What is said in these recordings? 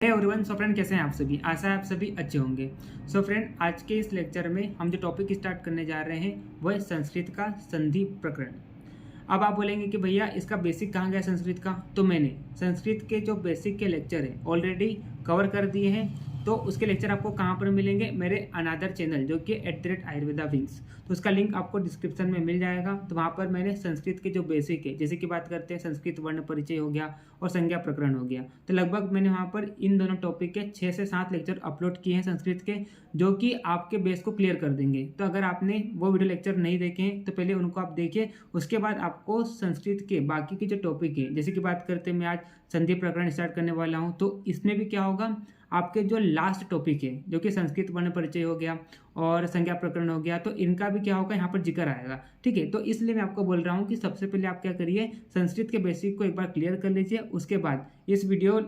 Everyone. So friend, कैसे हैं आप सभी? आशा है आप सभी अच्छे होंगे। सो फ्रेंड, आज के इस लेक्चर में हम जो टॉपिक स्टार्ट करने जा रहे हैं वह है संस्कृत का संधि प्रकरण। अब आप बोलेंगे कि भैया इसका बेसिक कहाँ गया संस्कृत का? तो मैंने संस्कृत के जो बेसिक के लेक्चर हैं ऑलरेडी कवर कर दिए हैं। तो उसके लेक्चर आपको कहाँ पर मिलेंगे? मेरे अनादर चैनल जो कि @आयुर्वेदा विंग्स, तो उसका लिंक आपको डिस्क्रिप्शन में मिल जाएगा। तो वहाँ पर मैंने संस्कृत के जो बेसिक है, जैसे कि बात करते हैं संस्कृत वर्ण परिचय हो गया और संज्ञा प्रकरण हो गया, तो लगभग मैंने वहाँ पर इन दोनों टॉपिक के 6 से 7 लेक्चर अपलोड किए हैं संस्कृत के, जो कि आपके बेस को क्लियर कर देंगे। तो अगर आपने वो वीडियो लेक्चर नहीं देखे हैं तो पहले उनको आप देखिए, उसके बाद आपको संस्कृत के बाकी के जो टॉपिक है, जैसे कि बात करते हैं मैं आज संधि प्रकरण स्टार्ट करने वाला हूँ, तो इसमें भी क्या होगा, आपके जो लास्ट टॉपिक है जो कि संस्कृत वर्ण परिचय हो गया और संज्ञा प्रकरण हो गया, तो इनका भी क्या होगा यहाँ पर जिक्र आएगा। ठीक है, तो इसलिए मैं आपको बोल रहा हूँ कि सबसे पहले आप क्या करिए, संस्कृत के बेसिक को एक बार क्लियर कर लीजिए। उसके बाद इस वीडियो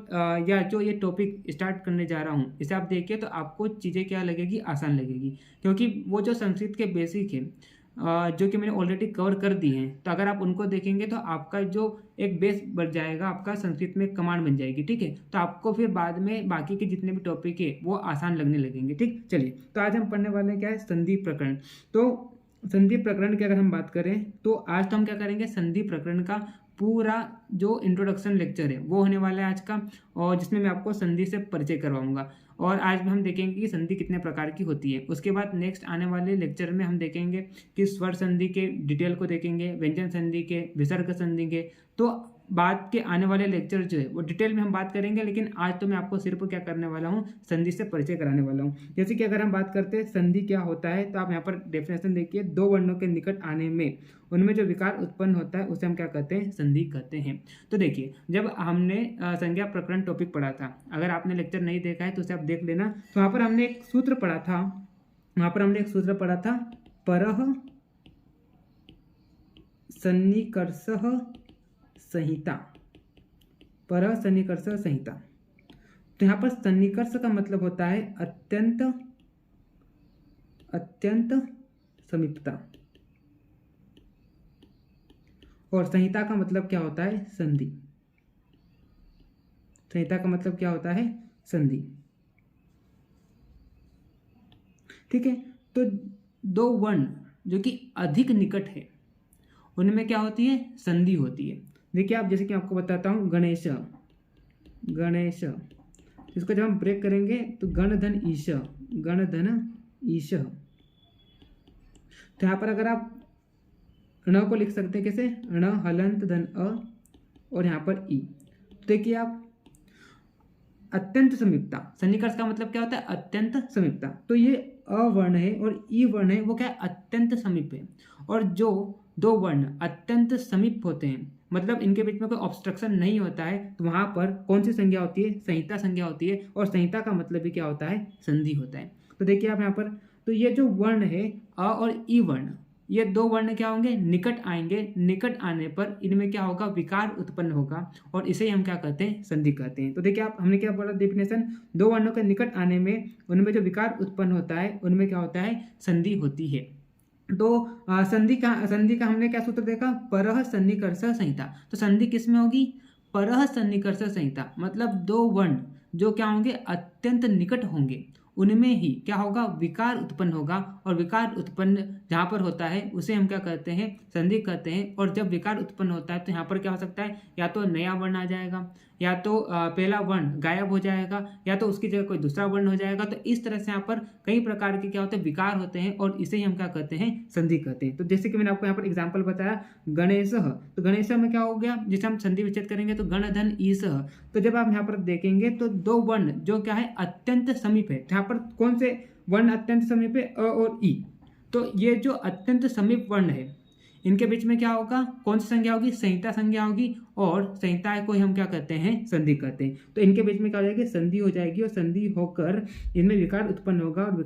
या जो ये टॉपिक स्टार्ट करने जा रहा हूँ इसे आप देखिए, तो आपको चीज़ें क्या लगेगी, आसान लगेगी। क्योंकि वो जो संस्कृत के बेसिक है जो कि मैंने ऑलरेडी कवर कर दी हैं, तो अगर आप उनको देखेंगे तो आपका जो एक बेस बढ़ जाएगा, आपका संस्कृत में कमांड बन जाएगी। ठीक है, तो आपको फिर बाद में बाकी के जितने भी टॉपिक है वो आसान लगने लगेंगे। ठीक, चलिए, तो आज हम पढ़ने वाले हैं क्या है, संधि प्रकरण। तो संधि प्रकरण की अगर हम बात करें तो आज तो हम क्या करेंगे, संधि प्रकरण का पूरा जो इंट्रोडक्शन लेक्चर है वो होने वाला है आज का, और जिसमें मैं आपको संधि से परिचय करवाऊंगा। और आज हम देखेंगे कि संधि कितने प्रकार की होती है। उसके बाद नेक्स्ट आने वाले लेक्चर में हम देखेंगे कि स्वर संधि के डिटेल को देखेंगे, व्यंजन संधि के, विसर्ग संधि के। तो बाद के आने वाले लेक्चर जो है वो डिटेल में हम बात करेंगे, लेकिन आज तो मैं आपको सिर्फ क्या करने वाला हूँ, संधि से परिचय कराने वाला हूँ। जैसे कि अगर हम बात करते हैं संधि क्या होता है, तो आप यहाँ पर डेफिनेशन देखिए, दो वर्णों के निकट आने में उनमें जो विकार उत्पन्न होता है उसे हम क्या कहते हैं, संधि कहते हैं। तो देखिए, जब हमने संज्ञा प्रकरण टॉपिक पढ़ा था, अगर आपने लेक्चर नहीं देखा है तो उसे आप देख लेना। तो वहाँ पर हमने एक सूत्र पढ़ा था, परः सन्निकर्षः संहिता, परः सन्निकर्षः संहिता। तो यहाँ पर सन्निकर्ष का मतलब होता है अत्यंत समीपता, और संहिता का मतलब क्या होता है, संधि। संहिता का मतलब क्या होता है, संधि। ठीक है, तो दो वर्ण जो कि अधिक निकट है उनमें क्या होती है, संधि होती है। देखिए आप, जैसे कि आपको बताता हूँ, गणेश, इसको जब हम ब्रेक करेंगे तो गण धन ईश। तो यहाँ पर अगर आप ण को लिख सकते हैं कैसे, ण हलंत धन अ और यहाँ पर ई। तो देखिए आप, अत्यंत समीपता, सन्निकर्ष का मतलब क्या होता है, अत्यंत समीपता। तो ये अ वर्ण है और ई वर्ण है, वो क्या है, अत्यंत समीप है। और जो दो वर्ण अत्यंत समीप होते हैं, मतलब इनके बीच में कोई ऑब्स्ट्रक्शन नहीं होता है, तो वहां पर कौन सी संज्ञा होती है, संहिता संज्ञा होती है। और संहिता का मतलब भी क्या होता है, संधि होता है। तो देखिए आप यहाँ पर, तो ये जो वर्ण है अ और ई वर्ण, ये दो वर्ण क्या होंगे, निकट आएंगे। निकट आने पर इनमें क्या होगा, विकार उत्पन्न होगा, और इसे हम क्या कहते हैं, संधि कहते हैं। तो देखिए आप, हमने क्या बोला डेफिनेशन, दो वर्णों के निकट आने में उनमें जो विकार उत्पन्न होता है उनमें क्या होता है, संधि होती है। तो संधि का हमने क्या सूत्र देखा, परः सन्निकर्ष संहिता। तो संधि किस में होगी, परः सन्निकर्ष संहिता, मतलब दो वर्ण जो क्या होंगे, अत्यंत निकट होंगे, उनमें ही क्या होगा, विकार उत्पन्न होगा। और विकार उत्पन्न जहाँ पर होता है उसे हम क्या कहते हैं, संधि कहते हैं। और जब विकार उत्पन्न होता है तो यहाँ पर क्या हो सकता है, या तो नया वर्ण आ जाएगा, या तो पहला वर्ण गायब हो जाएगा, या तो उसकी जगह कोई दूसरा वर्ण हो जाएगा। तो इस तरह से यहाँ पर कई प्रकार के क्या होते हैं, विकार होते हैं, और इसे ही हम क्या कहते हैं, संधि कहते हैं। तो जैसे कि मैंने आपको यहाँ पर एग्जाम्पल बताया, गणेश, तो गणेश में क्या हो गया, जिसे हम संधि विच्छेद करेंगे तो गण धन ईश। तो जब आप यहाँ पर देखेंगे तो दो वर्ण जो क्या है, अत्यंत समीप है। यहाँ पर कौन से वर्ण अत्यंत समीप है, अ और ई। तो ये जो अत्यंत समीप वर्ण है, इनके बीच में क्या होगा, कौन सी संज्ञा होगी, संहिता संज्ञा होगी। और संहिता को हम क्या कहते हैं, संधि कहते हैं। तो इनके बीच में क्या हो जाएगी, संधि हो जाएगी, और संधि होकर इनमें विकार उत्पन्न होगा, और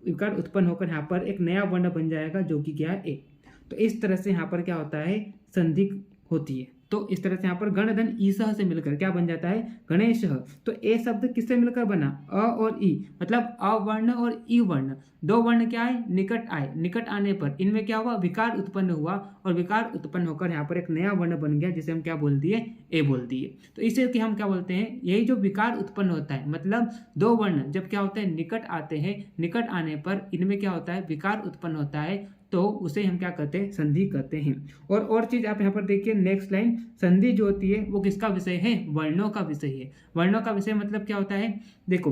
विकार उत्पन्न होकर यहाँ पर एक नया वर्ण बन जाएगा जो कि क्या है, ए। तो इस तरह से यहाँ पर क्या होता है, संधि होती है। तो इस तरह से यहाँ पर गण धन ईसह से मिलकर क्या बन जाता है, गणेश। तो ए शब्द किससे मिलकर बना, अ और ई, मतलब अवर्ण और ई वर्ण, दो वर्ण क्या है, निकट आए, निकट आने पर इनमें क्या हुआ, विकार उत्पन्न हुआ, और विकार उत्पन्न होकर यहाँ पर एक नया वर्ण बन गया जिसे हम क्या बोल दिए, ए बोल दिए। तो इसे कि हम क्या बोलते हैं, यही जो विकार उत्पन्न होता है, मतलब दो वर्ण जब क्या होता है, निकट आते हैं, निकट आने पर इनमें क्या होता है, विकार उत्पन्न होता है, तो उसे हम क्या कहते हैं, संधि कहते हैं। और चीज आप यहाँ पर देखिए नेक्स्ट लाइन, संधि जो होती है वो किसका विषय है, वर्णों का विषय है। वर्णों का विषय मतलब क्या होता है, देखो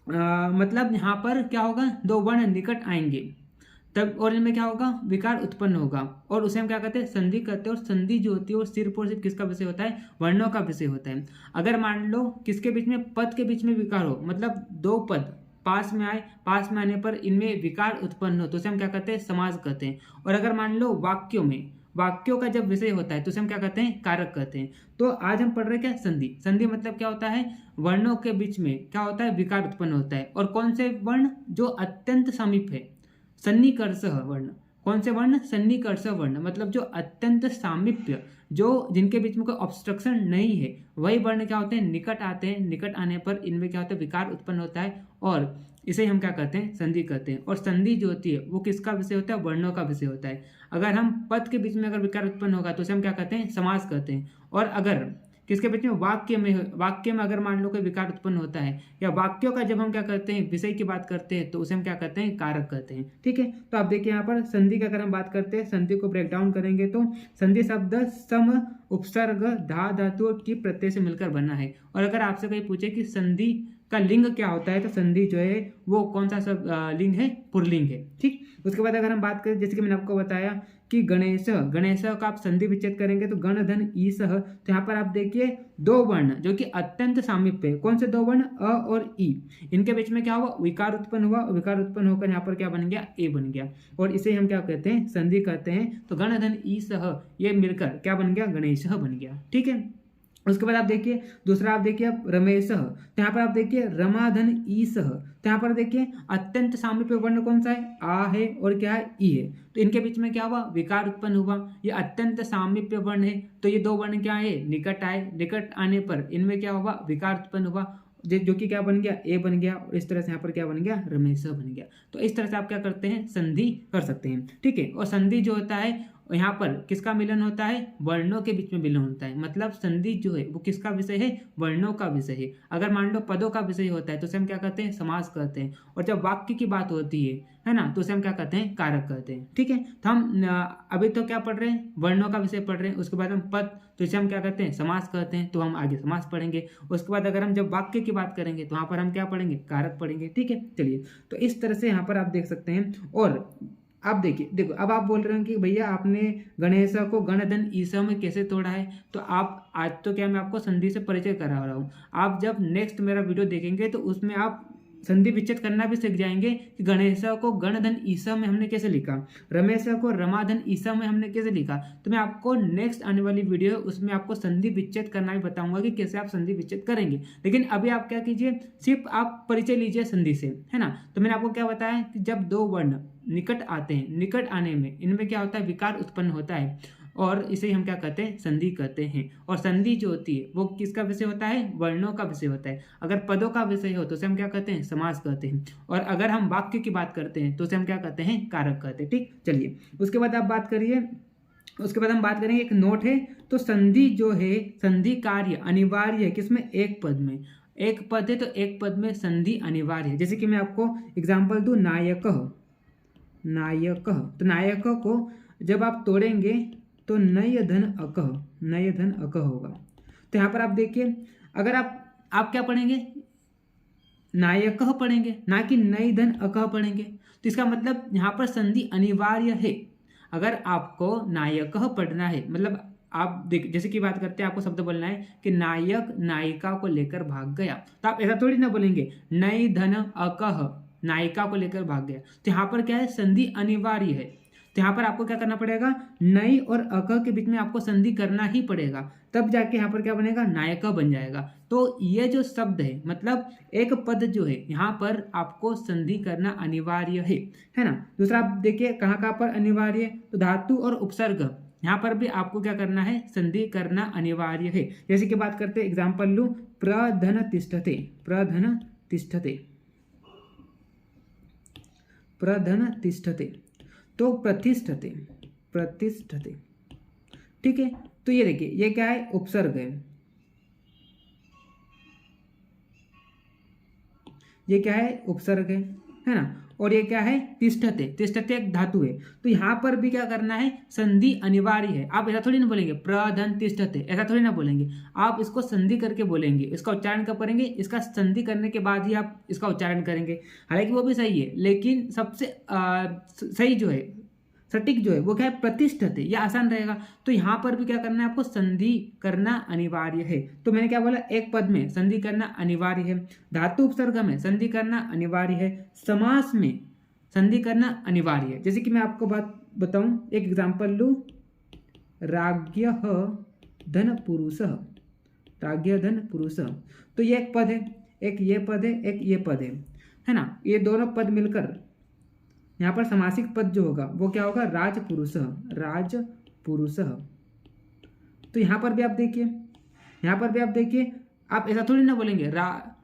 मतलब यहाँ पर क्या होगा, दो वर्ण निकट आएंगे तब, और इनमें क्या होगा, विकार उत्पन्न होगा, और उसे हम क्या कहते हैं, संधि कहते हैं। और संधि जो होती है वो सिर्फ और सिर्फ किसका विषय होता है, वर्णों का विषय होता है। अगर मान लो किसके बीच में, पद के बीच में विकार हो, मतलब दो पद पास में आए, पास में आने पर इनमें विकार उत्पन्न हो, तो उसे हम क्या कहते हैं, समास कहते हैं। और अगर मान लो वाक्यों में, वाक्यों का जब विषय होता है तो उसे हम क्या कहते हैं, कारक कहते हैं। तो आज हम पढ़ रहे हैं क्या, संधि। संधि मतलब क्या होता है, वर्णों के बीच में क्या होता है, विकार उत्पन्न होता है। और कौन से वर्ण, जो अत्यंत समीप है, सन्निकर्ष वर्ण, कौन से वर्ण, सन्निकर्ष वर्ण, मतलब जो अत्यंत सामीप्य, जो जिनके बीच में कोई ऑब्स्ट्रक्शन नहीं है, वही वर्ण क्या होते हैं, निकट आते हैं। निकट आने पर इनमें क्या होता है, विकार उत्पन्न होता है, और इसे हम क्या कहते हैं, संधि कहते हैं। और संधि जो होती है वो किसका विषय होता है, वर्णों का विषय होता है। अगर हम पद के बीच में अगर विकार उत्पन्न होगा तो उसे हम क्या कहते हैं, समास कहते हैं। और अगर किसके बीच में, वाक्य में अगर मान लो कोई विकार उत्पन्न होता है, या वाक्यों का जब हम क्या करते हैं, विषय की बात करते हैं, तो उसे हम क्या कहते हैं, कारक कहते हैं। ठीक है, तो आप देखिए यहाँ पर संधि की अगर हम बात करते हैं, संधि को ब्रेक डाउन करेंगे तो संधि शब्द सम, उपसर्ग, धा, धातु और की प्रत्यय से मिलकर बना है। और अगर आपसे कोई पूछे कि संधि का लिंग क्या होता है, तो संधि जो है वो कौन सा सब लिंग है, पुल्लिंग है। ठीक, उसके बाद अगर हम बात करें, जैसे कि मैंने आपको बताया कि गणेश, गणेश का आप संधि विच्छेद करेंगे तो गण धन ईसह, तो यहाँ पर आप देखिए दो वर्ण जो कि अत्यंत सामीप्य है, कौन से दो वर्ण, अ और ई, इनके बीच में क्या हुआ, विकार उत्पन्न हुआ, और विकार उत्पन्न होकर यहाँ पर क्या बन गया, ए बन गया, और इसे हम क्या कहते हैं, संधि कहते हैं। तो गण धन ईसह ये मिलकर क्या बन गया, गणेश बन गया। ठीक है, उसके बाद आप देखिए दूसरा, आप देखिए आप रमेश, तो यहाँ पर आप देखिए रमाधन ईसह, तो यहाँ पर देखिए अत्यंत सामीप्य वर्ण कौन सा है, आ है और क्या है, ई है। तो इनके बीच में क्या हुआ, विकार उत्पन्न हुआ, ये अत्यंत सामीप्य वर्ण है, तो ये दो वर्ण क्या है, निकट आए, निकट आने पर इनमें क्या हुआ, विकार उत्पन्न हुआ, जो कि क्या बन गया, ए बन गया, और इस तरह से यहाँ पर क्या बन गया, रमेश बन गया। तो इस तरह से आप क्या करते हैं, संधि कर सकते हैं। ठीक है, और संधि जो होता है यहाँ पर किसका मिलन होता है, वर्णों के बीच में मिलन होता है, मतलब संधि जो है वो किसका विषय है, वर्णों का विषय है। अगर मान लो पदों का विषय होता है तो उसे हम क्या कहते हैं, समास कहते हैं। और जब वाक्य की बात होती है ना, तो उसे हम क्या कहते हैं, कारक कहते हैं। ठीक है, तो हम अभी तो क्या पढ़ रहे हैं, वर्णों का विषय पढ़ रहे हैं। उसके बाद हम पद, तो इसे हम क्या कहते हैं, समास कहते हैं। तो हम आगे समास पढ़ेंगे। उसके बाद अगर हम जब वाक्य की बात करेंगे तो वहाँ पर हम क्या पढ़ेंगे, कारक पढ़ेंगे। ठीक है, चलिए, तो इस तरह से यहाँ पर आप देख सकते हैं। और आप देखिए, देखो अब आप बोल रहे हो कि भैया आपने गणेश को गण धन ईसा में कैसे तोड़ा है, तो आप आज तो क्या मैं आपको संधि से परिचय करा रहा हूँ। आप जब नेक्स्ट मेरा वीडियो देखेंगे तो उसमें आप संधि विच्छेद करना भी सीख जाएंगे कि गणेश को गण धन ईसा में हमने कैसे लिखा, रमेश को रमाधन ईसा में हमने कैसे लिखा। तो मैं आपको नेक्स्ट आने वाली वीडियो उसमें आपको संधि विच्छेद करना भी बताऊंगा कि कैसे आप संधि विच्छेद करेंगे। लेकिन अभी आप क्या कीजिए, सिर्फ आप परिचय लीजिए संधि से, है ना। तो मैंने आपको क्या बताया कि जब दो वर्ण निकट आते हैं, निकट आने में इनमें क्या होता है, विकार उत्पन्न होता है, और इसे हम क्या कहते हैं, संधि कहते हैं। और संधि जो होती है वो किसका विषय होता है, वर्णों का विषय होता है। अगर पदों का विषय हो तो उसे हम क्या कहते हैं, समास कहते हैं। और अगर हम वाक्य की बात करते हैं तो उसे हम क्या कहते हैं, कारक कहते हैं। ठीक, चलिए उसके बाद आप बात करिए। उसके बाद हम बात करेंगे, एक नोट है, तो संधि जो है, संधि कार्य अनिवार्य है किसमें, एक पद में। एक पद है तो एक पद में संधि अनिवार्य है। जैसे कि मैं आपको एग्जाम्पल दूं, नायक, नायक, तो नायक को जब आप तोड़ेंगे तो नय धन अकह, नय धन अकह होगा। तो यहाँ पर आप देखिए, अगर आप क्या पढ़ेंगे, नायक पढ़ेंगे, ना कि नई धन अकह पढ़ेंगे। तो इसका मतलब यहाँ पर संधि अनिवार्य है। अगर आपको नायक पढ़ना है, मतलब आप देख, जैसे कि बात करते हैं, आपको शब्द बोलना है कि नायक नायिका को लेकर भाग गया, तो आप ऐसा थोड़ी ना बोलेंगे नई धन अकह, नायिका को लेकर भाग गया। तो यहाँ पर क्या है, संधि अनिवार्य है। तो यहाँ पर आपको क्या करना पड़ेगा, नई और अक के बीच में आपको संधि करना ही पड़ेगा, तब जाके यहाँ पर क्या बनेगा, नायक बन जाएगा। तो ये जो शब्द है, मतलब एक पद जो है, यहाँ पर आपको संधि करना अनिवार्य है ना। दूसरा आप देखिए कहाँ कहाँ पर अनिवार्य है, तो धातु और उपसर्ग, यहाँ पर भी आपको क्या करना है, संधि करना अनिवार्य है। जैसे कि बात करते हैं, एग्जाम्पल लूँ, प्रधन तिष्ठते, प्रधन तिष्ठते, प्रधन तिष्ठते, तो प्रतिष्ठते, प्रतिष्ठते, ठीक है। तो ये देखिए, ये क्या है, उपसर्ग है, ये क्या है, उपसर्ग है ना। और ये क्या है, तिष्ठते, तिष्ठते एक धातु है। तो यहाँ पर भी क्या करना है, संधि अनिवार्य है। आप ऐसा थोड़ी ना बोलेंगे प्रधन तिष्ठते, ऐसा थोड़ी ना बोलेंगे, आप इसको संधि करके बोलेंगे। इसका उच्चारण कब करेंगे, इसका संधि करने के बाद ही आप इसका उच्चारण करेंगे। हालांकि वो भी सही है, लेकिन सबसे सही जो है, सटीक जो है, वो क्या है, प्रतिष्ठते, यह आसान रहेगा। तो यहाँ पर भी क्या करना है, आपको संधि करना अनिवार्य है। तो मैंने क्या बोला, एक पद में संधि करना अनिवार्य है, धातु उपसर्ग में संधि करना अनिवार्य है, समास में संधि करना अनिवार्य है। जैसे कि मैं आपको बात बताऊं, एक एग्जाम्पल लूं, राज्ञः धन पुरुषः, राज्ञः धन पुरुषः। तो ये एक पद है, एक ये पद है, एक ये पद है ना। ये दोनों पद मिलकर यहाँ पर समासिक पद जो होगा वो क्या होगा, राजपुरुषः, राजपुरुषः। तो यहाँ पर भी आप देखिए, यहाँ पर भी आप देखिए, आप ऐसा थोड़ी ना बोलेंगे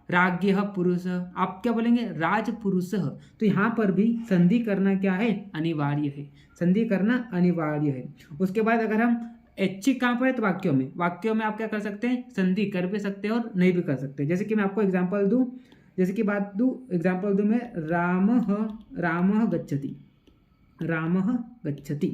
राज्ञः पुरुषः, आप क्या बोलेंगे, राजपुरुषः। तो यहाँ पर भी संधि करना क्या है, अनिवार्य है, संधि करना अनिवार्य है। उसके बाद अगर हम ऐच्छिक कहाँ पर है, तो वाक्यों में, वाक्यों में आप क्या कर सकते हैं, संधि कर भी सकते हैं और नहीं भी कर सकते। जैसे कि मैं आपको एग्जाम्पल दूँ, जैसे कि बात दूँ, एग्जाम्पल दूँ मैं, रामः, रामः गच्छति, रामः गच्छति।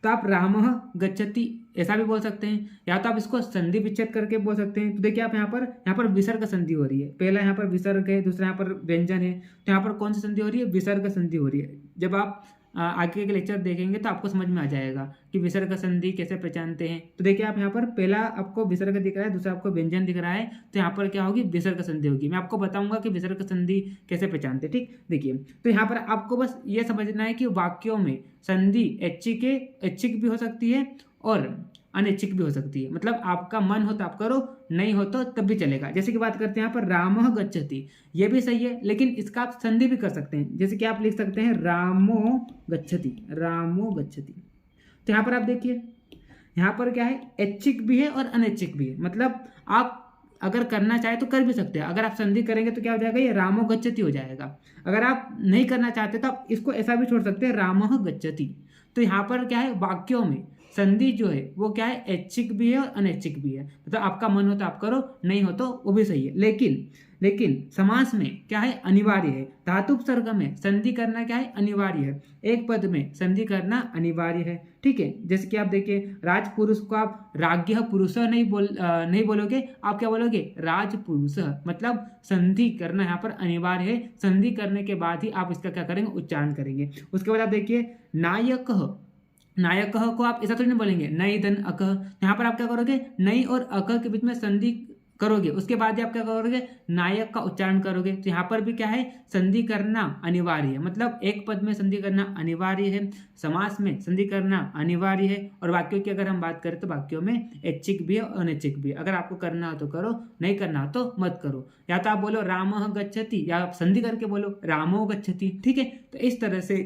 तो आप रामः गच्छति ऐसा भी बोल सकते हैं, या तो आप इसको संधि विच्छेद करके बोल सकते हैं। तो देखिए आप यहाँ पर विसर्ग संधि हो रही है, पहला यहाँ पर विसर्ग है, दूसरा यहाँ पर व्यंजन है। तो यहाँ पर कौन सी संधि हो रही है, विसर्ग संधि हो रही है। जब आप आगे के लेक्चर देखेंगे तो आपको समझ में आ जाएगा कि विसर्ग संधि कैसे पहचानते हैं। तो देखिए आप यहाँ पर पहला आपको विसर्ग दिख रहा है, दूसरा आपको व्यंजन दिख रहा है, तो यहाँ पर क्या होगी, विसर्ग संधि होगी। मैं आपको बताऊंगा कि विसर्ग संधि कैसे पहचानते, ठीक। देखिए, तो यहाँ पर आपको बस ये समझना है कि वाक्यों में संधि ऐच्छिक भी हो सकती है और अनैच्छिक भी हो सकती है। मतलब आपका मन हो तो आप करो, नहीं हो तो तब भी चलेगा। जैसे कि बात करते हैं यहाँ पर रामः गच्छति, ये भी सही है, लेकिन इसका आप संधि भी कर सकते हैं। जैसे कि आप लिख सकते हैं रामो गच्छति, रामो गच्छति। तो यहाँ पर आप देखिए, यहाँ पर क्या है, ऐच्छिक भी है और अनैच्छिक भी है। मतलब आप अगर करना चाहे तो कर भी सकते हैं। अगर आप संधि करेंगे तो क्या हो जाएगा, ये रामो गच्छति हो जाएगा। अगर आप नहीं करना चाहते तो आप इसको ऐसा भी छोड़ सकते हैं, रामः गच्छति। तो यहाँ पर क्या है, वाक्यों में संधि जो है वो क्या है, ऐच्छिक भी है और अनैच्छिक भी है। मतलब आपका मन हो तो आप करो, नहीं हो तो वो भी सही है। लेकिन समास में क्या है, अनिवार्य है। धातु उपसर्ग में संधि करना क्या है, अनिवार्य है। एक पद में संधि करना अनिवार्य है, ठीक है। जैसे कि आप देखिए, राजपुरुष को आप राज्ञः पुरुषः नहीं बोलोगे, आप क्या बोलोगे, राजपुरुषः। मतलब संधि करना यहाँ पर अनिवार्य है। संधि करने के बाद ही आप इसका क्या करेंगे, उच्चारण करेंगे। उसके बाद आप देखिए, नायकः, नायकः को आप ऐसा थोड़ी नहीं बोलेंगे, नई धन अकः। यहाँ पर आप क्या करोगे, नई और अकः के बीच में संधि करोगे, उसके बाद आप क्या करोगे, नायक का उच्चारण करोगे। तो यहाँ पर भी क्या है, संधि करना अनिवार्य है। मतलब एक पद में संधि करना अनिवार्य है, समास में संधि करना अनिवार्य है। और वाक्यों की अगर हम बात करें तो वाक्यों में ऐच्छिक भी है और अनैच्छिक भी है। अगर आपको करना हो तो करो, नहीं करना हो तो मत करो। या तो आप बोलो रामः गच्छति, या आप संधि करके बोलो रामो गच्छति, ठीक है। तो इस तरह से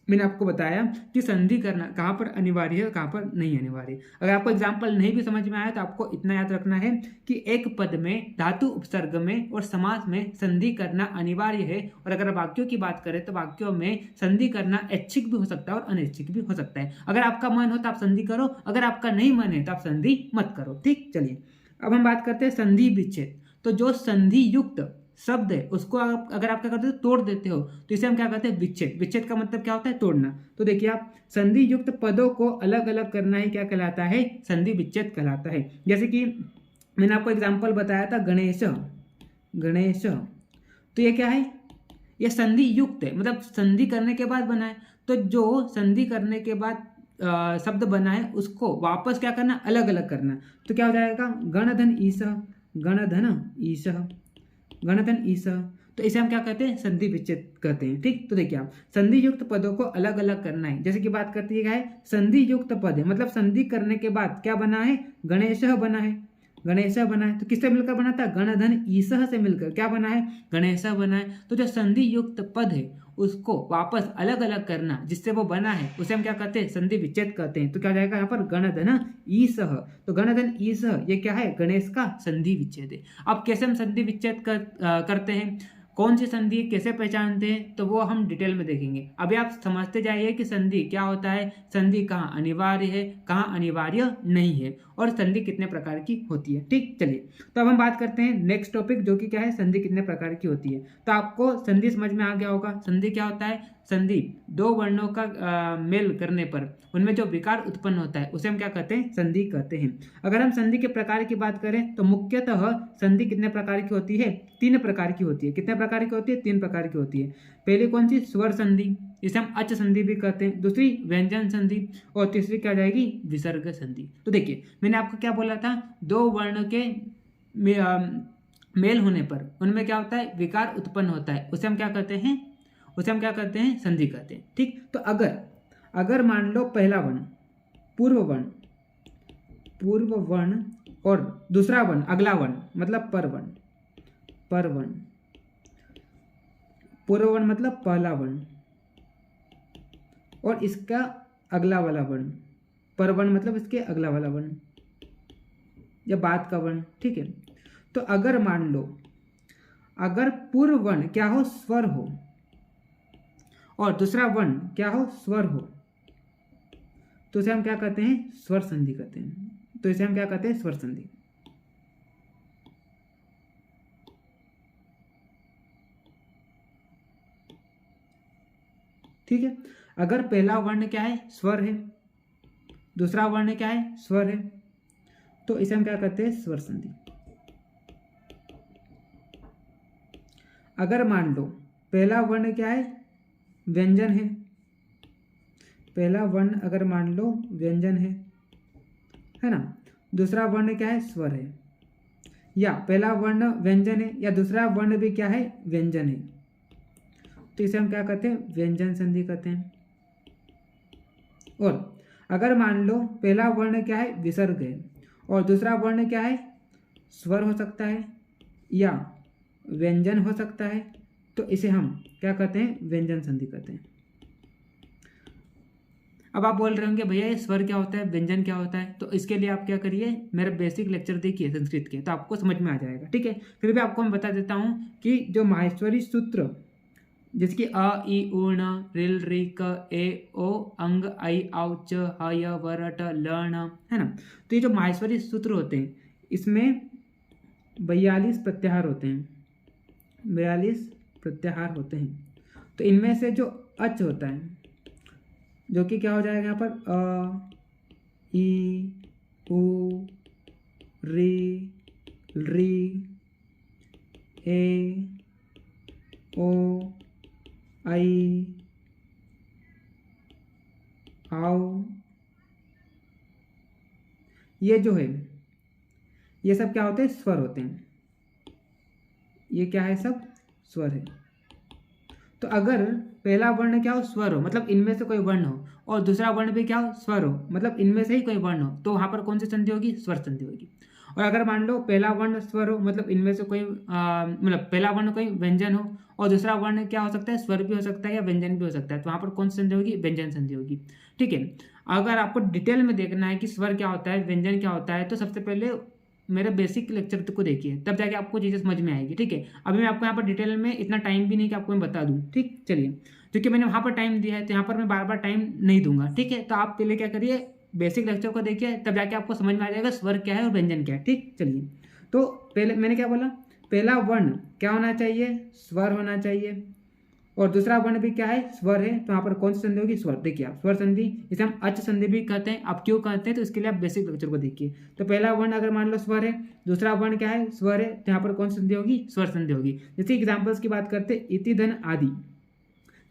मैंने आपको बताया कि संधि करना कहाँ पर अनिवार्य है, कहाँ पर नहीं अनिवार्य। अगर आपको एग्जाम्पल नहीं भी समझ में आया तो आपको इतना याद रखना है कि एक पद में धातु उपसर्ग में और समास में संधि करना अनिवार्य है। और अगर वाक्यों की बात करें तो वाक्यों में संधि करना ऐच्छिक भी हो सकता है और अनैच्छिक भी हो सकता है। अगर आपका मन हो तो आप संधि करो, अगर आपका नहीं मन है तो आप संधि मत करो, ठीक। चलिए अब हम बात करते हैं संधि विच्छेद। तो जो संधि युक्त शब्द है उसको आप अगर आप क्या करते हो, तोड़ देते हो, तो इसे हम क्या कहते हैं, विच्छेद। विच्छेद का मतलब क्या होता है, तोड़ना। तो देखिए आप, संधि युक्त पदों को अलग अलग करना ही क्या कहलाता है, संधि विच्छेद कहलाता है। जैसे कि मैंने आपको एग्जाम्पल बताया था, गणेश, गणेश। तो ये क्या है, ये संधि युक्त है, मतलब संधि करने के बाद बना है। तो जो संधि करने के बाद शब्द बना है उसको वापस क्या करना, अलग अलग करना। तो क्या हो जाएगा, गणधन ईश, गणधन ईश, गणधन ईश। तो इसे हम क्या कहते हैं, संधि विच्छेद कहते हैं, ठीक। तो देखिए आप, संधि युक्त पदों को अलग अलग करना है। जैसे कि बात करती है, संधि युक्त पद है, मतलब संधि करने के बाद क्या बना है, गणेश बना है। गणेश बना है, तो किससे मिलकर बना था? गण धन ईसह से मिलकर क्या बना है? गणेश बना है। तो जो संधि युक्त पद है उसको वापस अलग अलग करना जिससे वो बना है उसे हम क्या कहते हैं? संधि विच्छेद कहते हैं। तो क्या जाएगा यहाँ पर? गण धन ईसह। तो गण धन ईसह ये क्या है? गणेश का संधि विच्छेद है। अब कैसे हम संधि विच्छेद करते हैं, कौन सी संधि कैसे पहचानते हैं, तो वो हम डिटेल में देखेंगे। अभी आप समझते जाइए कि संधि क्या होता है, संधि कहाँ अनिवार्य है, कहाँ अनिवार्य नहीं है, और संधि कितने प्रकार की होती है। ठीक, चलिए तो अब हम बात करते हैं नेक्स्ट टॉपिक, जो कि क्या है? संधि कितने प्रकार की होती है। तो आपको संधि समझ में आ गया होगा। संधि क्या होता है? संधि दो वर्णों का मेल करने पर उनमें जो विकार उत्पन्न होता है उसे हम क्या कहते हैं? संधि कहते हैं। अगर हम संधि के प्रकार की बात करें तो मुख्यतः संधि कितने प्रकार की होती है? 3 प्रकार की होती है। कितने प्रकार की होती है? 3 प्रकार की होती है। पहली कौन सी? स्वर संधि, इसे हम अच संधि भी कहते हैं। दूसरी व्यंजन संधि, और तीसरी क्या जाएगी? विसर्ग संधि। तो देखिए मैंने आपको क्या बोला था, दो वर्ण के मेल होने पर उनमें क्या होता है? विकार उत्पन्न होता है, उसे हम क्या कहते हैं? उसे हम क्या कहते हैं? संधि कहते हैं। ठीक, तो अगर मान लो पहला वर्ण पूर्व वर्ण और दूसरा वर्ण अगला वर्ण मतलब पर वर्ण, पूर्व वर्ण मतलब पहला वर्ण और इसका अगला वाला वर्ण, पर वर्ण मतलब इसके अगला वाला वर्ण या बाद का वर्ण। ठीक है, तो अगर मान लो अगर पूर्व वर्ण क्या हो? स्वर हो, और दूसरा वर्ण क्या हो? स्वर हो, तो इसे हम क्या कहते हैं? स्वर संधि कहते हैं। तो इसे हम क्या कहते हैं? स्वर संधि। ठीक है, अगर पहला वर्ण क्या है? स्वर है, दूसरा वर्ण क्या है? स्वर है, तो इसे हम क्या कहते हैं? स्वर संधि। अगर मान लो पहला वर्ण क्या है? व्यंजन है, पहला वर्ण अगर मान लो व्यंजन है ना, दूसरा वर्ण क्या है? स्वर है, या पहला वर्ण व्यंजन है या दूसरा वर्ण भी क्या है? व्यंजन है, तो इसे हम क्या कहते हैं? व्यंजन संधि कहते हैं। और अगर मान लो पहला वर्ण क्या है? विसर्ग है, और दूसरा वर्ण क्या है? स्वर हो सकता है या व्यंजन हो सकता है, तो इसे हम क्या कहते हैं? व्यंजन संधि कहते हैं। अब आप बोल रहे होंगे भैया ये स्वर क्या होता है, व्यंजन क्या होता है, तो इसके लिए आप क्या करिए, मेरा बेसिक लेक्चर देखिए संस्कृत के, तो आपको समझ में आ जाएगा। ठीक है, फिर भी आपको मैं बता देता हूँ कि जो माहेश्वरी सूत्र जिसकी अ ई ऊर्ण रिल रि क ए ओ अंग आई आउ च ह य व र ट ल ण है ना, तो ये जो माहेश्वरी सूत्र होते हैं इसमें 42 प्रत्याहार होते हैं, 42 प्रत्याहार होते हैं। तो इनमें से जो अच होता है जो कि क्या हो जाएगा यहाँ पर? अ ई उ रि री ए ओ आई आओ, ये जो है ये सब क्या होते हैं? स्वर होते हैं। ये क्या है? सब स्वर है। तो अगर पहला वर्ण क्या हो? स्वर हो, मतलब इनमें से कोई वर्ण हो, और दूसरा वर्ण भी क्या हो? स्वर हो, मतलब इनमें से ही कोई वर्ण हो, तो वहां पर कौन सी संधि होगी? स्वर संधि होगी। और अगर मान लो पहला वर्ण स्वर हो, मतलब इनमें से कोई मतलब पहला वर्ण कोई व्यंजन हो और दूसरा वर्ण क्या हो सकता है? स्वर भी हो सकता है या व्यंजन भी हो सकता है, तो वहां पर कौन सी संधि होगी? व्यंजन संधि होगी। ठीक है, अगर आपको डिटेल में देखना है कि स्वर क्या होता है, व्यंजन क्या होता है, तो सबसे पहले मेरे बेसिक लेक्चर को देखिए, तब जाके आपको चीज़ें समझ में आएगी। ठीक है, अभी मैं आपको यहाँ पर डिटेल में इतना टाइम भी नहीं कि आपको मैं बता दूँ। ठीक, चलिए, क्योंकि मैंने वहाँ पर टाइम दिया है तो यहाँ पर मैं बार बार टाइम नहीं दूंगा। ठीक है, तो आप पहले क्या करिए, बेसिक लेक्चर को देखिए, तब जाके आपको समझ में आ जाएगा स्वर क्या है और व्यंजन क्या है। ठीक, चलिए, तो पहले मैंने क्या बोला? पहला वर्ण क्या होना चाहिए? स्वर होना चाहिए, और दूसरा वर्ण भी क्या है? स्वर है, तो यहाँ पर कौन सी संधि होगी? स्वर। देखिए आप, स्वर संधि, इसे हम अच संधि भी कहते हैं। आप क्यों कहते हैं तो इसके लिए आप बेसिक लेक्चर को देखिए। तो पहला वर्ण अगर मान लो स्वर है, दूसरा वर्ण क्या है? स्वर है, तो यहाँ पर कौन सी संधि होगी? स्वर संधि होगी। जैसे एग्जाम्पल्स की बात करते हैं, इति धन आदि,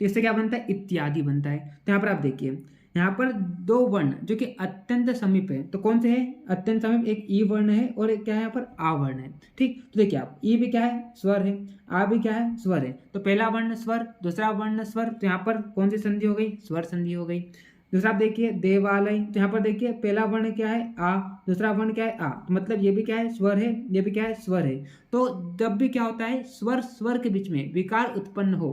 तो इससे क्या बनता है? इत्यादि बनता है। तो यहाँ पर आप देखिए, यहाँ पर दो वर्ण जो कि अत्यंत समीप है, तो कौन से है अत्यंत समीप? एक ई वर्ण है और एक क्या है यहाँ पर? आ वर्ण है। ठीक, तो देखिए आप, ई भी क्या है? स्वर है, आ भी क्या है? स्वर है, तो पहला वर्ण स्वर, दूसरा वर्ण स्वर, तो यहाँ पर कौन सी संधि हो गई? स्वर संधि हो गई। दूसरा आप देखिए देवालय, तो यहाँ पर देखिए पहला वर्ण क्या है आ, दूसरा वर्ण क्या है आ, तो मतलब ये भी क्या है स्वर है, ये भी क्या है स्वर है। तो जब भी क्या होता है स्वर स्वर के बीच में विकार उत्पन्न हो,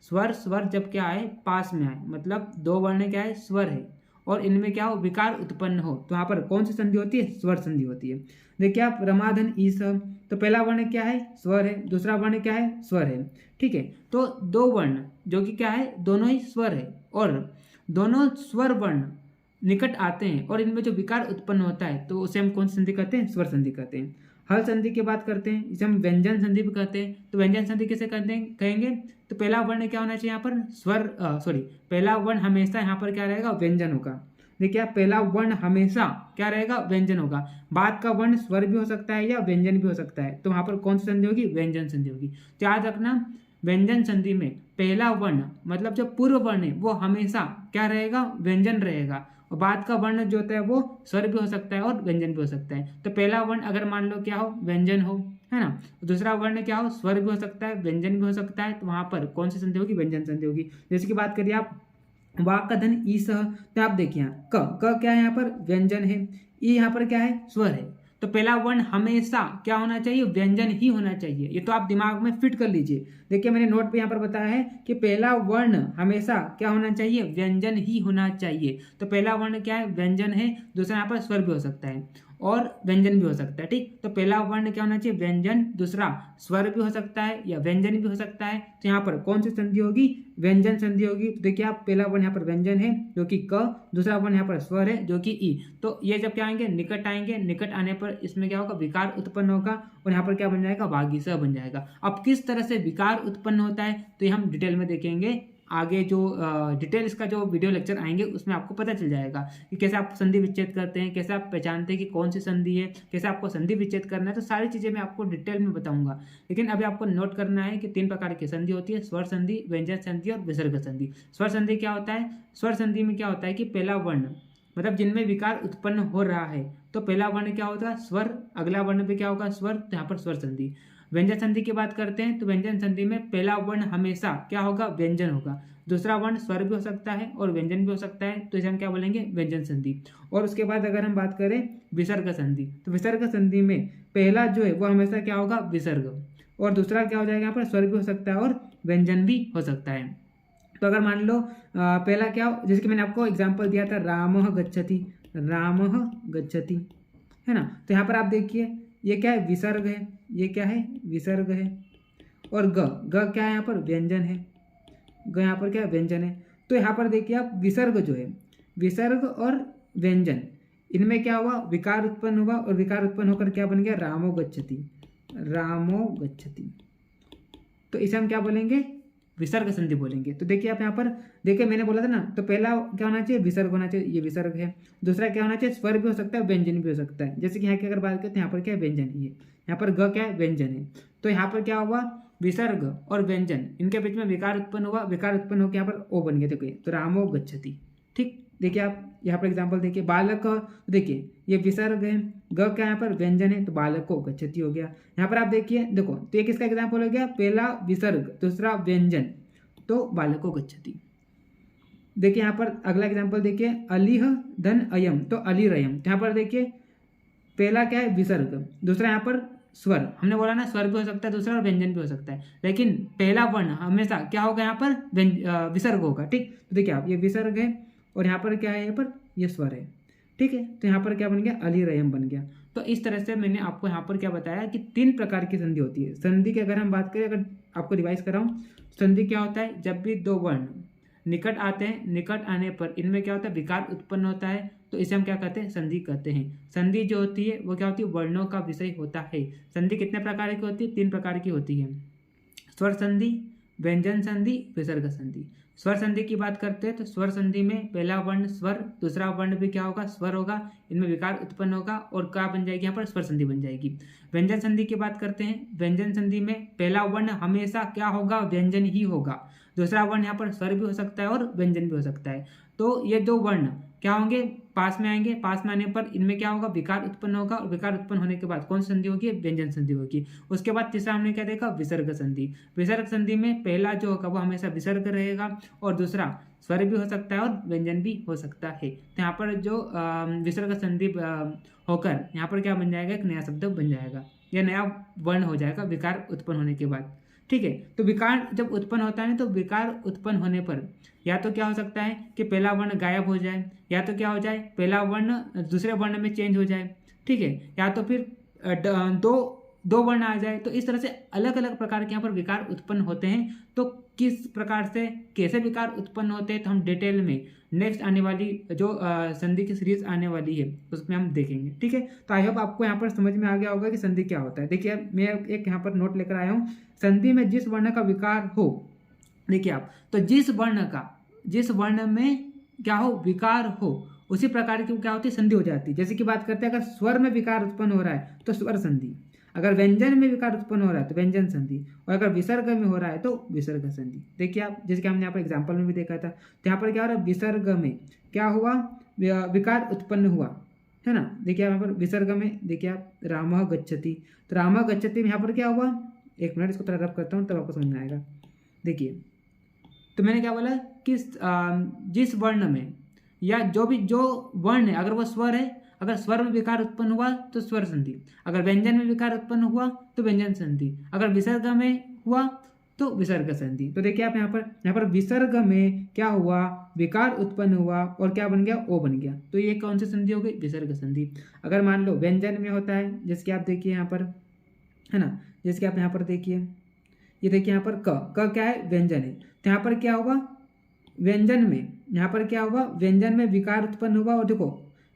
स्वर स्वर जब क्या आए पास में आए, मतलब दो वर्ण क्या है स्वर है और इनमें क्या हो विकार उत्पन्न हो, तो यहाँ पर कौन सी संधि होती है, स्वर संधि होती है। देखिए आप रमाधन ईस, तो पहला वर्ण क्या है स्वर है, दूसरा वर्ण क्या है स्वर है, ठीक है। तो दो वर्ण जो कि क्या है दोनों ही स्वर है और दोनों स्वर वर्ण निकट आते हैं और इनमें जो विकार उत्पन्न होता है तो उसे हम कौन सी संधि कहते हैं, स्वर संधि कहते हैं। हल संधि की बात करते हैं, इसे हम व्यंजन संधि भी कहते हैं। तो व्यंजन संधि किसे कहते हैं कहेंगे, तो पहला वर्ण क्या होना चाहिए यहाँ पर स्वर सॉरी पहला वर्ण हमेशा यहाँ पर क्या रहेगा व्यंजन होगा। देखिए पहला वर्ण हमेशा क्या रहेगा व्यंजन होगा, बाद का वर्ण स्वर भी हो सकता है या व्यंजन भी हो सकता है, तो वहां पर कौन सी संधि होगी, व्यंजन संधि होगी। तो याद रखना व्यंजन संधि में पहला वर्ण मतलब जो पूर्व वर्ण है वो हमेशा क्या रहेगा व्यंजन रहेगा और बाद का वर्ण जो होता है वो स्वर भी हो सकता है और व्यंजन भी हो सकता है। तो पहला वर्ण अगर मान लो क्या हो व्यंजन हो, है ना, दूसरा वर्ण क्या हो स्वर भी हो सकता है व्यंजन भी हो सकता है, तो वहां पर कौन सी संधि होगी, व्यंजन संधि होगी। जैसे कि बात करिए आप वाक का धन ई सह, तो आप देखिए क क्या है यहाँ पर व्यंजन है, ई यहाँ पर क्या है स्वर है, तो पहला वर्ण हमेशा क्या होना चाहिए, व्यंजन ही होना चाहिए। ये तो आप दिमाग में फिट कर लीजिए। देखिए मैंने नोट पे यहाँ पर बताया है कि पहला वर्ण हमेशा क्या होना चाहिए, व्यंजन ही होना चाहिए। तो पहला वर्ण क्या है व्यंजन है, दूसरा यहाँ पर स्वर भी हो सकता है और व्यंजन भी हो सकता है, ठीक। तो पहला वर्ण क्या होना चाहिए व्यंजन, दूसरा स्वर भी हो सकता है या व्यंजन भी हो सकता है, तो यहाँ पर कौन सी संधि होगी, व्यंजन संधि होगी। तो देखिए आप पहला वर्ण यहाँ पर व्यंजन है जो कि क, दूसरा वर्ण यहाँ पर स्वर है जो कि ई, तो ये जब क्या आएंगे निकट आएंगे, निकट आने पर इसमें क्या होगा विकार उत्पन्न होगा और यहाँ पर क्या बन जाएगा भागी स बन जाएगा। अब किस तरह से विकार उत्पन्न होता है तो ये हम डिटेल में देखेंगे आगे, जो डिटेल इसका जो वीडियो लेक्चर आएंगे उसमें आपको पता चल जाएगा कि कैसे आप संधि विच्छेद करते हैं, कैसे आप पहचानते हैं कि कौन सी संधि है, कैसे आपको संधि विच्छेद करना है, तो सारी चीज़ें मैं आपको डिटेल में बताऊंगा। लेकिन अभी आपको नोट करना है कि 3 प्रकार की संधि होती है, स्वर संधि, व्यंजन संधि और विसर्ग संधि। स्वर संधि क्या होता है, स्वर संधि में क्या होता है कि पहला वर्ण मतलब जिनमें विकार उत्पन्न हो रहा है तो पहला वर्ण क्या होगा स्वर, अगला वर्ण भी क्या होगा स्वर, तो यहाँ पर स्वर संधि। व्यंजन संधि की बात करते हैं तो व्यंजन संधि में पहला वर्ण हमेशा क्या होगा व्यंजन होगा, दूसरा वर्ण स्वर भी हो सकता है और व्यंजन भी हो सकता है, तो इसे हम क्या बोलेंगे व्यंजन संधि। और उसके बाद अगर हम बात करें विसर्ग संधि, तो विसर्ग संधि में पहला जो है वो हमेशा क्या होगा विसर्ग और दूसरा क्या हो जाएगा यहाँ पर स्वर भी हो सकता है और व्यंजन भी हो सकता है। तो अगर मान लो पहला क्या, जैसे कि मैंने आपको एग्जाम्पल दिया था रामः गच्छति, रामः गच्छति, है ना, तो यहाँ पर आप देखिए ये क्या है विसर्ग है, ये क्या है विसर्ग है और ग क्या है यहाँ पर व्यंजन है, ग यहाँ पर क्या है व्यंजन है। तो यहाँ पर देखिए आप विसर्ग जो है, विसर्ग और व्यंजन इनमें क्या हुआ विकार उत्पन्न हुआ और विकार उत्पन्न होकर क्या बन गया रामो गच्छति, रामो गच्छति, तो इसे हम क्या बोलेंगे विसर्ग संधि बोलेंगे। तो देखिए आप यहाँ पर देखिए मैंने बोला था ना, तो पहला क्या होना चाहिए विसर्ग होना चाहिए, ये विसर्ग है, दूसरा क्या होना चाहिए स्वर भी हो सकता है व्यंजन भी हो सकता है। जैसे कि यहाँ की अगर बात करते हैं यहाँ पर क्या है व्यंजन ही है, यहाँ पर ग क्या है व्यंजन है, तो यहाँ पर क्या हुआ विसर्ग और व्यंजन इनके बीच में विकार उत्पन्न हुआ, विकार उत्पन्न होकर यहाँ पर ओ बन गया, देखिए तो रामो गच्छति, ठीक। देखिए आप यहाँ पर एग्जाम्पल देखिए बालक, देखिए ये विसर्ग है, ग क्या यहाँ पर व्यंजन है तो बालक को गच्छति हो गया। यहाँ पर आप देखिए देखो तो ये किसका एग्जाम्पल हो गया, पहला विसर्ग दूसरा व्यंजन तो बालक को गच्छति। देखिए यहाँ पर अगला एग्जाम्पल देखिए अलिह धन अयम तो अलिरयम, यहाँ पर देखिए पहला क्या है विसर्ग, दूसरा यहाँ पर स्वर, हमने बोला ना स्वर भी हो सकता है दूसरा और व्यंजन भी हो सकता है, लेकिन पहला वर्ण हमेशा क्या होगा यहाँ पर विसर्ग होगा, ठीक। तो देखिए आप ये विसर्ग है और यहाँ पर क्या है यहाँ पर ये स्वर है, ठीक है, तो यहाँ पर क्या बन गया अलिरयम बन गया। तो इस तरह से मैंने आपको यहाँ पर क्या बताया कि 3 प्रकार की संधि होती है। संधि की अगर हम बात करें, अगर आपको रिवाइज कराऊं, संधि क्या होता है जब भी दो वर्ण निकट आते हैं, निकट आने पर इनमें क्या होता है विकार उत्पन्न होता है, तो इसे हम क्या कहते हैं संधि कहते हैं। संधि जो होती है वो क्या होती है वर्णों का विषय होता है। संधि कितने प्रकार की होती है, 3 प्रकार की होती है, स्वर संधि, व्यंजन संधि, विसर्ग संधि। स्वर संधि की बात करते हैं तो स्वर संधि में पहला वर्ण स्वर, दूसरा वर्ण भी क्या होगा स्वर होगा, इनमें विकार उत्पन्न होगा और क्या बन जाएगी यहाँ पर स्वर संधि बन जाएगी। व्यंजन संधि की बात करते हैं, व्यंजन संधि में पहला वर्ण हमेशा क्या होगा व्यंजन ही होगा, दूसरा वर्ण यहाँ पर स्वर भी हो सकता है और व्यंजन भी हो सकता है, तो ये 2 वर्ण क्या होंगे पास में आएंगे, पास में आने पर इनमें क्या होगा, विकार उत्पन्न होगा, और विकार उत्पन्न होने के बाद कौन सी संधि होगी, व्यंजन संधि होगी। उसके बाद तीसरा हमने क्या देखा, विसर्ग संधि। विसर्ग संधि में पहला जो होगा वो हमेशा विसर्ग रहेगा, और दूसरा स्वर भी हो सकता है और व्यंजन भी हो सकता है। तो यहाँ पर जो विसर्ग संधि होकर यहाँ पर क्या बन जाएगा, एक नया शब्द बन जाएगा, या नया वर्ण हो जाएगा विकार उत्पन्न होने के बाद। ठीक है, तो विकार जब उत्पन्न होता है तो विकार उत्पन्न होने पर या तो क्या हो सकता है कि पहला वर्ण गायब हो जाए, या तो क्या हो जाए, पहला वर्ण दूसरे वर्ण में चेंज हो जाए। ठीक है, या तो फिर दो वर्ण आ जाए। तो इस तरह से अलग अलग प्रकार के यहाँ पर विकार उत्पन्न होते हैं। तो किस प्रकार से कैसे विकार उत्पन्न होते हैं तो हम डिटेल में नेक्स्ट आने वाली जो संधि की सीरीज आने वाली है उसमें हम देखेंगे। ठीक है, तो आई होप आपको यहाँ पर समझ में आ गया होगा कि संधि क्या होता है। देखिए मैं एक यहाँ पर नोट लेकर आया हूँ, संधि में जिस वर्ण का विकार हो, देखिए आप, तो जिस वर्ण में क्या हो, विकार हो, उसी प्रकार की क्या होती है, संधि हो जाती है। जैसे कि बात करते हैं अगर स्वर में विकार उत्पन्न हो रहा है तो स्वर संधि, अगर व्यंजन में विकार उत्पन्न हो रहा है तो व्यंजन संधि, और अगर विसर्ग में हो रहा है तो विसर्ग संधि। देखिए आप, जैसे कि हमने यहाँ पर एग्जाम्पल में भी देखा था, तो यहाँ पर क्या हो रहा है, विसर्ग में क्या हुआ, विकार उत्पन्न हुआ, है ना। देखिए यहाँ पर विसर्ग में देखिए आप, रामः गच्छति, तो रामः गच्छति में यहाँ पर क्या हुआ, एक मिनट इसको थोड़ा रब करता हूँ तब आपको समझ में आएगा। देखिए, तो मैंने क्या बोला कि जिस वर्ण में या जो वर्ण है, अगर वो स्वर है, अगर स्वर में विकार उत्पन्न हुआ तो स्वर संधि, अगर व्यंजन में विकार उत्पन्न हुआ तो व्यंजन संधि, अगर विसर्ग में हुआ तो विसर्ग संधि। तो देखिए आप यहाँ पर विसर्ग में क्या हुआ, विकार उत्पन्न हुआ और क्या बन गया, ओ बन गया। तो ये कौन सी संधि हो गई, विसर्ग संधि। अगर मान लो व्यंजन में होता है, जैसे कि आप देखिए यहाँ पर, है ना, जैसे कि आप यहाँ पर देखिए, ये देखिए यहाँ पर क क्या है, व्यंजन है, तो यहाँ पर क्या होगा, व्यंजन में यहाँ पर क्या हुआ, व्यंजन में विकार उत्पन्न हुआ, और देखो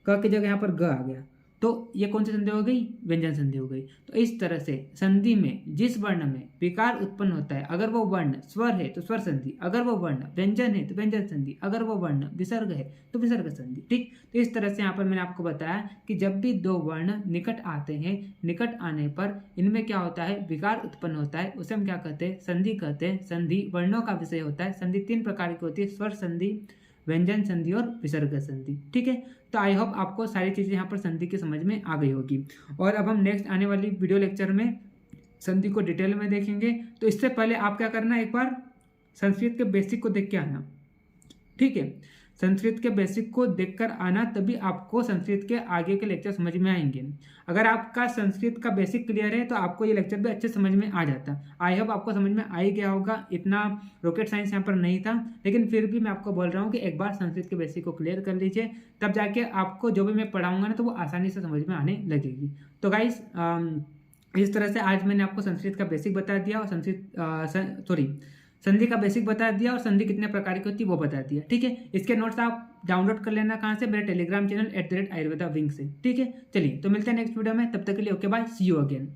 क की जगह यहाँ पर ग आ गया, तो ये कौन सी संधि हो गई, व्यंजन संधि हो गई। तो इस तरह से संधि में जिस वर्ण में विकार उत्पन्न होता है, अगर वो वर्ण स्वर है तो स्वर संधि, अगर वो वर्ण व्यंजन है तो व्यंजन संधि, अगर वो वर्ण विसर्ग है तो विसर्ग संधि। ठीक, तो इस तरह से यहाँ पर मैंने आपको बताया कि जब भी दो वर्ण निकट आते हैं, निकट आने पर इनमें क्या होता है, विकार उत्पन्न होता है, उसे हम क्या कहते हैं, संधि कहते हैं। संधि वर्णों का विषय होता है। संधि तीन प्रकार की होती है, स्वर संधि, व्यंजन संधि और विसर्ग संधि। ठीक है, तो आई होप आपको सारी चीज़ें यहाँ पर संधि की समझ में आ गई होगी। और अब हम नेक्स्ट आने वाली वीडियो लेक्चर में संधि को डिटेल में देखेंगे। तो इससे पहले आप क्या करना, एक बार संस्कृत के बेसिक को देख के आना। ठीक है, संस्कृत के बेसिक को देखकर आना, तभी आपको संस्कृत के आगे के लेक्चर समझ में आएंगे। अगर आपका संस्कृत का बेसिक क्लियर है तो आपको ये लेक्चर भी अच्छे समझ में आ जाता। आई होप आपको समझ में आ ही गया होगा, इतना रॉकेट साइंस यहाँ पर नहीं था, लेकिन फिर भी मैं आपको बोल रहा हूँ कि एक बार संस्कृत के बेसिक को क्लियर कर लीजिए, तब जाके आपको जो भी मैं पढ़ाऊँगा ना तो वो आसानी से समझ में आने लगेगी। तो गाइस, इस तरह से आज मैंने आपको संस्कृत का बेसिक बता दिया और संधि का बेसिक बता दिया और संधि कितने प्रकार की होती है वो बता दिया। ठीक है, इसके नोट्स आप डाउनलोड कर लेना कहाँ से, मेरे टेलीग्राम चैनल @ayurveda wing से। ठीक है, चलिए तो मिलते हैं नेक्स्ट वीडियो में, तब तक के लिए okay bye, see you again.